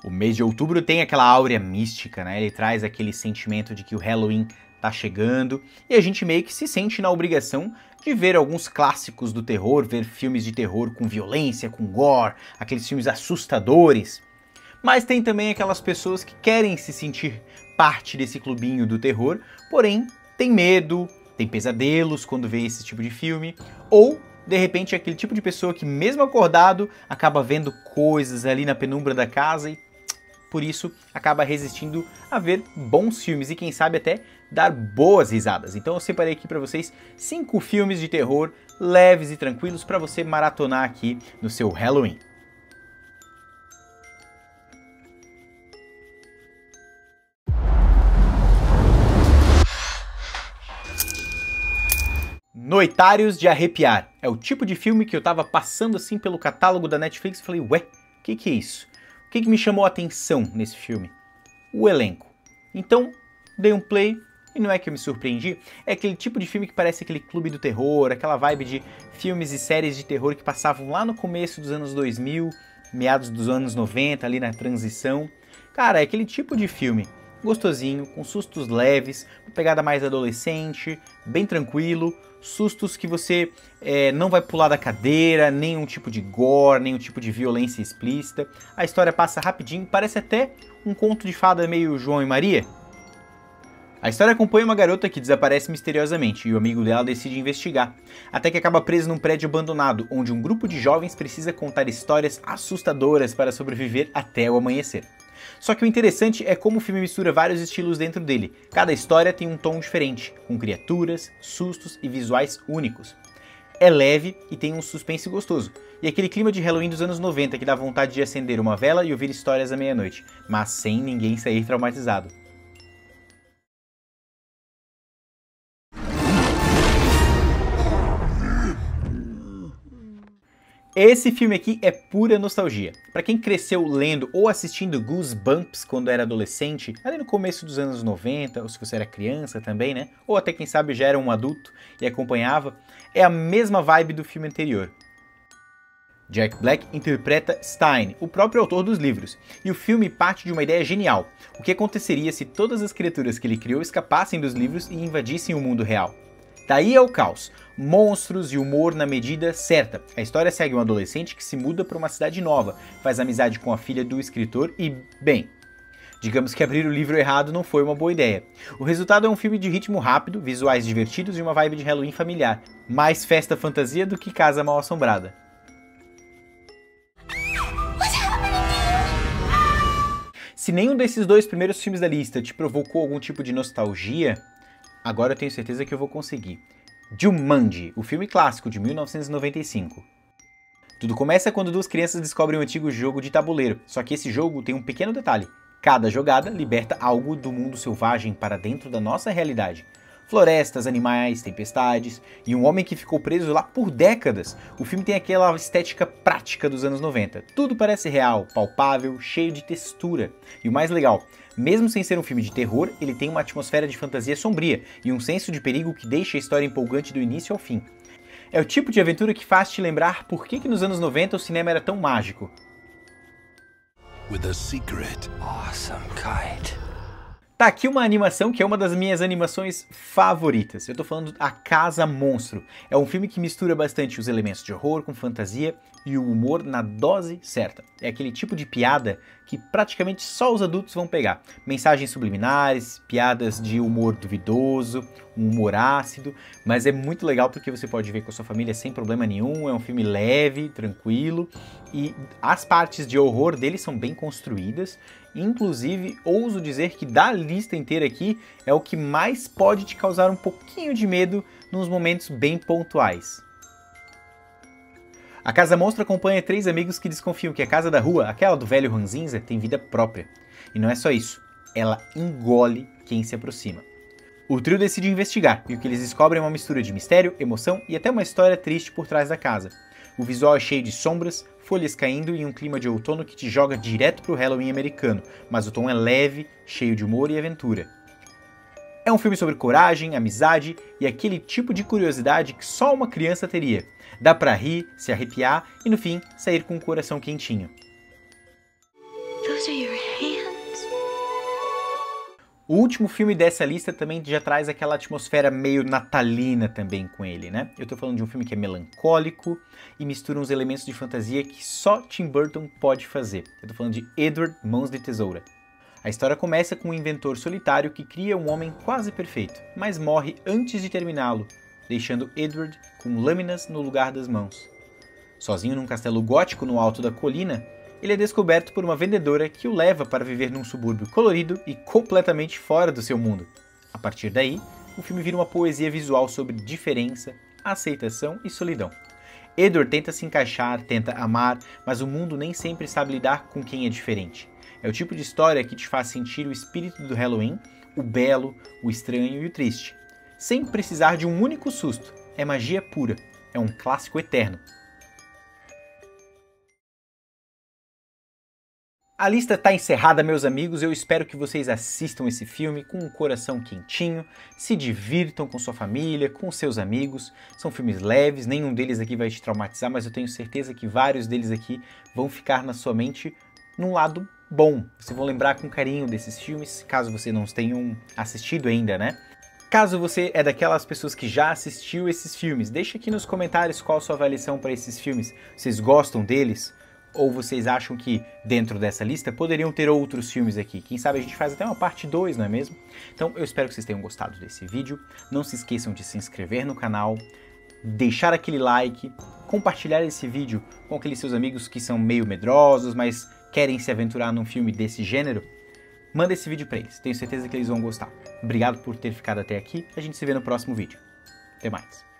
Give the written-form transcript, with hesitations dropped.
O mês de outubro tem aquela áurea mística, né? Ele traz aquele sentimento de que o Halloween tá chegando e a gente meio que se sente na obrigação de ver alguns clássicos do terror, ver filmes de terror com violência, com gore, aqueles filmes assustadores. Mas tem também aquelas pessoas que querem se sentir parte desse clubinho do terror, porém tem medo, tem pesadelos quando vê esse tipo de filme, ou de repente é aquele tipo de pessoa que mesmo acordado acaba vendo coisas ali na penumbra da casa e por isso acaba resistindo a ver bons filmes e quem sabe até dar boas risadas. Então eu separei aqui para vocês 5 filmes de terror leves e tranquilos para você maratonar aqui no seu Halloween. Noitários de Arrepiar. É o tipo de filme que eu tava passando assim pelo catálogo da Netflix e falei, ué, o que é isso? O que me chamou a atenção nesse filme? O elenco. Então, dei um play e não é que eu me surpreendi, é aquele tipo de filme que parece aquele clube do terror, aquela vibe de filmes e séries de terror que passavam lá no começo dos anos 2000, meados dos anos 90, ali na transição. Cara, é aquele tipo de filme gostosinho, com sustos leves, uma pegada mais adolescente, bem tranquilo, sustos que você não vai pular da cadeira, nenhum tipo de gore, nenhum tipo de violência explícita. A história passa rapidinho, parece até um conto de fada meio João e Maria. A história acompanha uma garota que desaparece misteriosamente e o amigo dela decide investigar, até que acaba preso num prédio abandonado, onde um grupo de jovens precisa contar histórias assustadoras para sobreviver até o amanhecer. Só que o interessante é como o filme mistura vários estilos dentro dele. Cada história tem um tom diferente, com criaturas, sustos e visuais únicos. É leve e tem um suspense gostoso, e aquele clima de Halloween dos anos 90 que dá vontade de acender uma vela e ouvir histórias à meia-noite, mas sem ninguém sair traumatizado. Esse filme aqui é pura nostalgia. Para quem cresceu lendo ou assistindo Goosebumps quando era adolescente, ali no começo dos anos 90, ou se você era criança também, né? Ou até quem sabe já era um adulto e acompanhava, é a mesma vibe do filme anterior. Jack Black interpreta Stein, o próprio autor dos livros, e o filme parte de uma ideia genial. O que aconteceria se todas as criaturas que ele criou escapassem dos livros e invadissem o mundo real? Daí é o caos, monstros e humor na medida certa. A história segue um adolescente que se muda para uma cidade nova, faz amizade com a filha do escritor e, bem, digamos que abrir o livro errado não foi uma boa ideia. O resultado é um filme de ritmo rápido, visuais divertidos e uma vibe de Halloween familiar. Mais festa fantasia do que casa mal assombrada. Se nenhum desses dois primeiros filmes da lista te provocou algum tipo de nostalgia, agora eu tenho certeza que eu vou conseguir. Jumanji, o filme clássico de 1995. Tudo começa quando duas crianças descobrem um antigo jogo de tabuleiro, só que esse jogo tem um pequeno detalhe. Cada jogada liberta algo do mundo selvagem para dentro da nossa realidade. Florestas, animais, tempestades e um homem que ficou preso lá por décadas. O filme tem aquela estética prática dos anos 90. Tudo parece real, palpável, cheio de textura. E o mais legal, mesmo sem ser um filme de terror, ele tem uma atmosfera de fantasia sombria e um senso de perigo que deixa a história empolgante do início ao fim. É o tipo de aventura que faz te lembrar por que nos anos 90 o cinema era tão mágico. With a secret. Awesome kite. Tá aqui uma animação que é uma das minhas animações favoritas. Eu tô falando A Casa Monstro. É um filme que mistura bastante os elementos de horror com fantasia e o humor na dose certa. É aquele tipo de piada que praticamente só os adultos vão pegar. Mensagens subliminares, piadas de humor duvidoso, um humor ácido, mas é muito legal porque você pode ver com a sua família sem problema nenhum. É um filme leve, tranquilo e as partes de horror dele são bem construídas. Inclusive, ouso dizer que da lista inteira aqui é o que mais pode te causar um pouquinho de medo nos momentos bem pontuais. A Casa Monstro acompanha 3 amigos que desconfiam que a casa da rua, aquela do velho ranzinza, tem vida própria. E não é só isso, ela engole quem se aproxima. O trio decide investigar, e o que eles descobrem é uma mistura de mistério, emoção e até uma história triste por trás da casa. O visual é cheio de sombras, folhas caindo e um clima de outono que te joga direto pro Halloween americano, mas o tom é leve, cheio de humor e aventura. É um filme sobre coragem, amizade e aquele tipo de curiosidade que só uma criança teria. Dá pra rir, se arrepiar e no fim sair com o coração quentinho. Those Those are your hands? O último filme dessa lista também já traz aquela atmosfera meio natalina também com ele, né? Eu tô falando de um filme que é melancólico e mistura uns elementos de fantasia que só Tim Burton pode fazer. Eu tô falando de Edward Mãos de Tesoura. A história começa com um inventor solitário que cria um homem quase perfeito, mas morre antes de terminá-lo, deixando Edward com lâminas no lugar das mãos. Sozinho num castelo gótico no alto da colina, ele é descoberto por uma vendedora que o leva para viver num subúrbio colorido e completamente fora do seu mundo. A partir daí, o filme vira uma poesia visual sobre diferença, aceitação e solidão. Edward tenta se encaixar, tenta amar, mas o mundo nem sempre sabe lidar com quem é diferente. É o tipo de história que te faz sentir o espírito do Halloween, o belo, o estranho e o triste, sem precisar de um único susto. É magia pura, é um clássico eterno. A lista está encerrada, meus amigos. Eu espero que vocês assistam esse filme com um coração quentinho, se divirtam com sua família, com seus amigos. São filmes leves, nenhum deles aqui vai te traumatizar, mas eu tenho certeza que vários deles aqui vão ficar na sua mente num lado bom. Vocês vão lembrar com carinho desses filmes, caso você não tenham assistido ainda, né? Caso você é daquelas pessoas que já assistiu esses filmes, deixa aqui nos comentários qual a sua avaliação para esses filmes. Vocês gostam deles? Ou vocês acham que dentro dessa lista poderiam ter outros filmes aqui? Quem sabe a gente faz até uma parte 2, não é mesmo? Então eu espero que vocês tenham gostado desse vídeo. Não se esqueçam de se inscrever no canal, deixar aquele like, compartilhar esse vídeo com aqueles seus amigos que são meio medrosos, mas querem se aventurar num filme desse gênero. Manda esse vídeo para eles, tenho certeza que eles vão gostar. Obrigado por ter ficado até aqui, a gente se vê no próximo vídeo. Até mais.